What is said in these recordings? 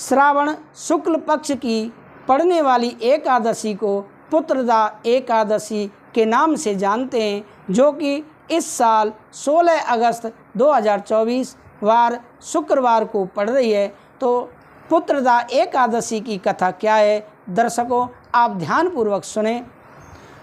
श्रावण शुक्ल पक्ष की पड़ने वाली एकादशी को पुत्रदा एकादशी के नाम से जानते हैं, जो कि इस साल 16 अगस्त 2024 वार शुक्रवार को पड़ रही है। तो पुत्रदा एकादशी की कथा क्या है दर्शकों, आप ध्यानपूर्वक सुने।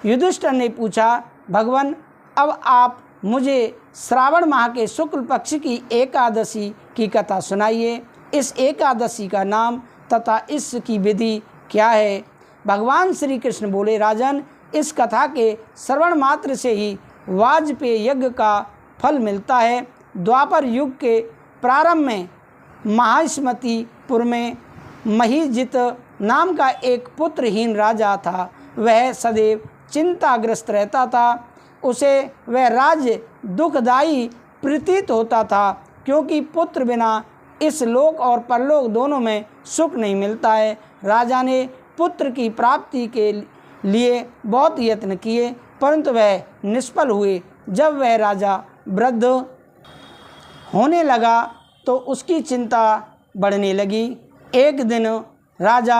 युधिष्ठिर ने पूछा, भगवान अब आप मुझे श्रावण माह के शुक्ल पक्ष की एकादशी की कथा सुनाइए। इस एकादशी का नाम तथा इसकी विधि क्या है। भगवान श्री कृष्ण बोले, राजन इस कथा के श्रवण मात्र से ही वाजपेय यज्ञ का फल मिलता है। द्वापर युग के प्रारंभ में महास्मतिपुर में महीजित नाम का एक पुत्रहीन राजा था। वह सदैव चिंताग्रस्त रहता था। उसे वह राज्य दुखदायी प्रतीत होता था, क्योंकि पुत्र बिना इस लोक और परलोक दोनों में सुख नहीं मिलता है। राजा ने पुत्र की प्राप्ति के लिए बहुत यत्न किए, परंतु वह निष्फल हुए। जब वह राजा वृद्ध होने लगा तो उसकी चिंता बढ़ने लगी। एक दिन राजा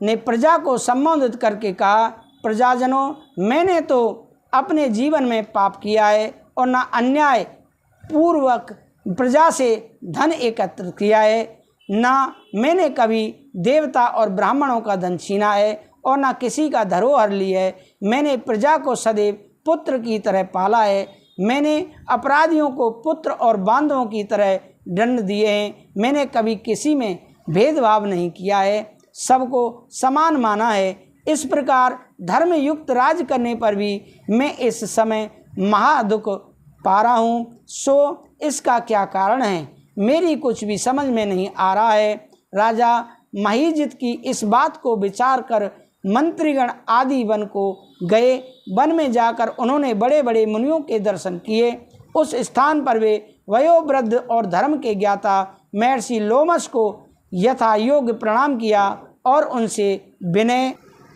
ने प्रजा को संबोधित करके कहा, प्रजाजनों, मैंने तो अपने जीवन में पाप किया है और न अन्याय पूर्वक प्रजा से धन एकत्र किया है, न मैंने कभी देवता और ब्राह्मणों का धन छीना है और न किसी का धरोहर लिया है। मैंने प्रजा को सदैव पुत्र की तरह पाला है। मैंने अपराधियों को पुत्र और बांधवों की तरह दंड दिए हैं। मैंने कभी किसी में भेदभाव नहीं किया है, सबको समान माना है। इस प्रकार धर्मयुक्त राज करने पर भी मैं इस समय महादुख पा रहा हूँ। सो इसका क्या कारण है, मेरी कुछ भी समझ में नहीं आ रहा है। राजा महीजित की इस बात को विचार कर मंत्रीगण आदि वन को गए। वन में जाकर उन्होंने बड़े बड़े मुनियों के दर्शन किए। उस स्थान पर वे वयोवृद्ध और धर्म के ज्ञाता महर्षि लोमश को यथा योग्य प्रणाम किया और उनसे विनय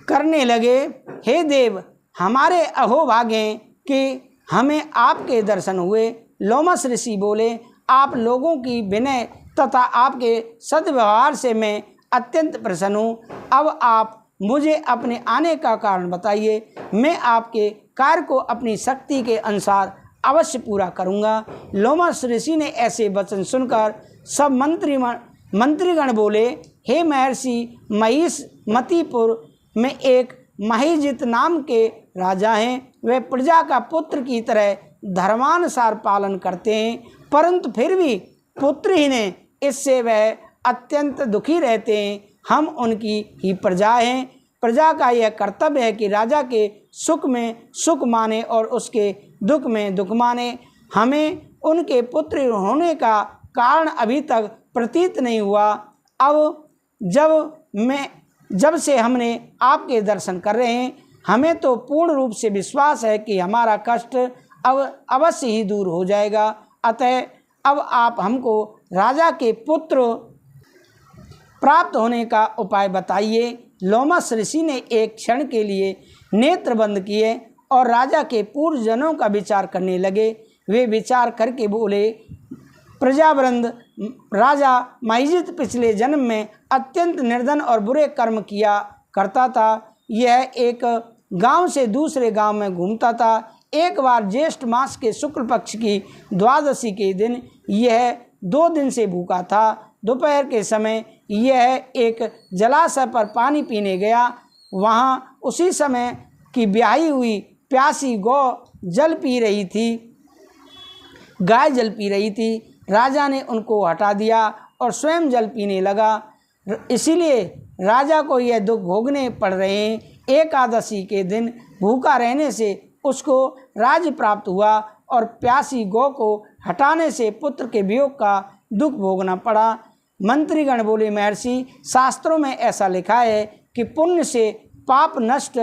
करने लगे, हे देव, हमारे अहोभाग्य कि हमें आपके दर्शन हुए। लोमश ऋषि बोले, आप लोगों की विनय तथा आपके सद्व्यवहार से मैं अत्यंत प्रसन्न हूँ। अब आप मुझे अपने आने का कारण बताइए, मैं आपके कार्य को अपनी शक्ति के अनुसार अवश्य पूरा करूँगा। लोमश ऋषि ने ऐसे वचन सुनकर सब मंत्रीगण बोले, हे महर्षि, महिष्मतिपुर में एक महीजित नाम के राजा हैं। वे प्रजा का पुत्र की तरह धर्मानुसार पालन करते हैं, परंतु फिर भी पुत्रहीन हैं। इससे वह अत्यंत दुखी रहते हैं। हम उनकी ही प्रजा हैं। प्रजा का यह कर्तव्य है कि राजा के सुख में सुख माने और उसके दुख में दुख माने। हमें उनके पुत्र होने का कारण अभी तक प्रतीत नहीं हुआ। अब जब से हमने आपके दर्शन कर रहे हैं, हमें तो पूर्ण रूप से विश्वास है कि हमारा कष्ट अब अवश्य ही दूर हो जाएगा। अतः अब आप हमको राजा के पुत्र प्राप्त होने का उपाय बताइए। लोमश ऋषि ने एक क्षण के लिए नेत्र बंद किए और राजा के पूर्वजनों का विचार करने लगे। वे विचार करके बोले, प्रजावृंद, राजा महीजित पिछले जन्म में अत्यंत निर्धन और बुरे कर्म किया करता था। यह एक गांव से दूसरे गांव में घूमता था। एक बार ज्येष्ठ मास के शुक्ल पक्ष की द्वादशी के दिन यह 2 दिन से भूखा था। दोपहर के समय यह एक जलाशय पर पानी पीने गया। वहाँ उसी समय की ब्याही हुई प्यासी गाय जल पी रही थी। राजा ने उनको हटा दिया और स्वयं जल पीने लगा। इसीलिए राजा को यह दुख भोगने पड़ रहे हैं। एकादशी के दिन भूखा रहने से उसको राज्य प्राप्त हुआ और प्यासी गौ को हटाने से पुत्र के वियोग का दुख भोगना पड़ा। मंत्रीगण बोले, महर्षि, शास्त्रों में ऐसा लिखा है कि पुण्य से पाप नष्ट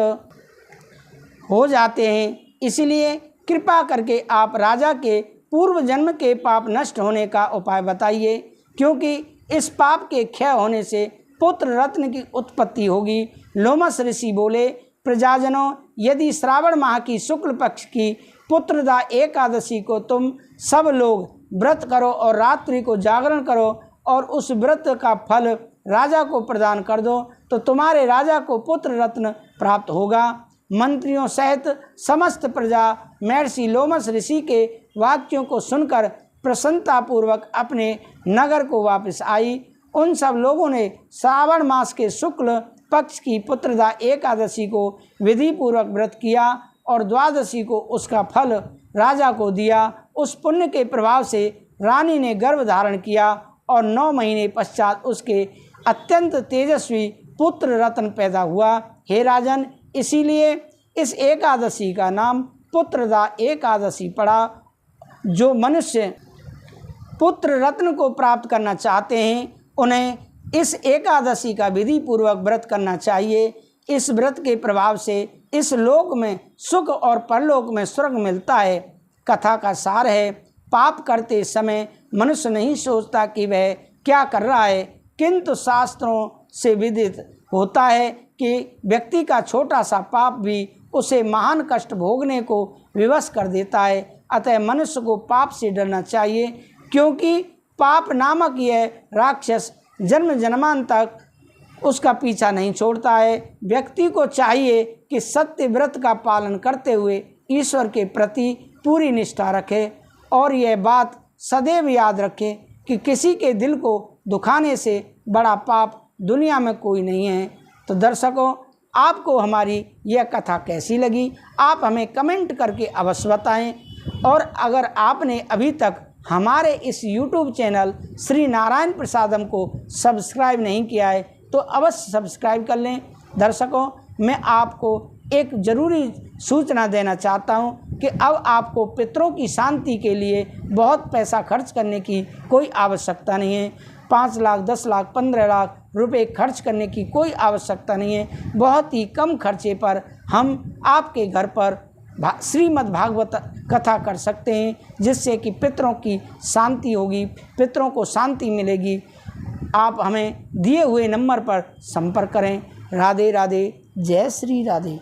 हो जाते हैं। इसलिए कृपा करके आप राजा के पूर्व जन्म के पाप नष्ट होने का उपाय बताइए, क्योंकि इस पाप के क्षय होने से पुत्र रत्न की उत्पत्ति होगी। लोमश ऋषि बोले, प्रजाजनों, यदि श्रावण माह की शुक्ल पक्ष की पुत्रदा एकादशी को तुम सब लोग व्रत करो और रात्रि को जागरण करो और उस व्रत का फल राजा को प्रदान कर दो तो तुम्हारे राजा को पुत्र रत्न प्राप्त होगा। मंत्रियों सहित समस्त प्रजा महर्षि लोमस ऋषि के वाक्यों को सुनकर प्रसन्नतापूर्वक अपने नगर को वापस आई। उन सब लोगों ने श्रावण मास के शुक्ल पक्ष की पुत्रदा एकादशी को विधि पूर्वक व्रत किया और द्वादशी को उसका फल राजा को दिया। उस पुण्य के प्रभाव से रानी ने गर्भ धारण किया और 9 महीने पश्चात उसके अत्यंत तेजस्वी पुत्र रत्न पैदा हुआ। हे राजन, इसीलिए इस एकादशी का नाम पुत्रदा एकादशी पड़ा। जो मनुष्य पुत्र रत्न को प्राप्त करना चाहते हैं उन्हें इस एकादशी का विधि पूर्वक व्रत करना चाहिए। इस व्रत के प्रभाव से इस लोक में सुख और परलोक में स्वर्ग मिलता है। कथा का सार है, पाप करते समय मनुष्य नहीं सोचता कि वह क्या कर रहा है, किंतु शास्त्रों से विदित होता है कि व्यक्ति का छोटा सा पाप भी उसे महान कष्ट भोगने को विवश कर देता है। अतः मनुष्य को पाप से डरना चाहिए, क्योंकि पाप नामक यह राक्षस जन्म जन्मांत तक उसका पीछा नहीं छोड़ता है। व्यक्ति को चाहिए कि सत्य व्रत का पालन करते हुए ईश्वर के प्रति पूरी निष्ठा रखे और यह बात सदैव याद रखे कि किसी के दिल को दुखाने से बड़ा पाप दुनिया में कोई नहीं है। तो दर्शकों, आपको हमारी यह कथा कैसी लगी, आप हमें कमेंट करके अवश्य बताएं। और अगर आपने अभी तक हमारे इस YouTube चैनल श्री नारायण प्रसादम को सब्सक्राइब नहीं किया है तो अवश्य सब्सक्राइब कर लें। दर्शकों, मैं आपको एक ज़रूरी सूचना देना चाहता हूं कि अब आपको पितरों की शांति के लिए बहुत पैसा खर्च करने की कोई आवश्यकता नहीं है। 5 लाख, 10 लाख, 15 लाख रुपए खर्च करने की कोई आवश्यकता नहीं है। बहुत ही कम खर्चे पर हम आपके घर पर श्रीमद् भागवत कथा कर सकते हैं, जिससे कि पितरों की शांति होगी, पितरों को शांति मिलेगी। आप हमें दिए हुए नंबर पर संपर्क करें। राधे राधे, जय श्री राधे।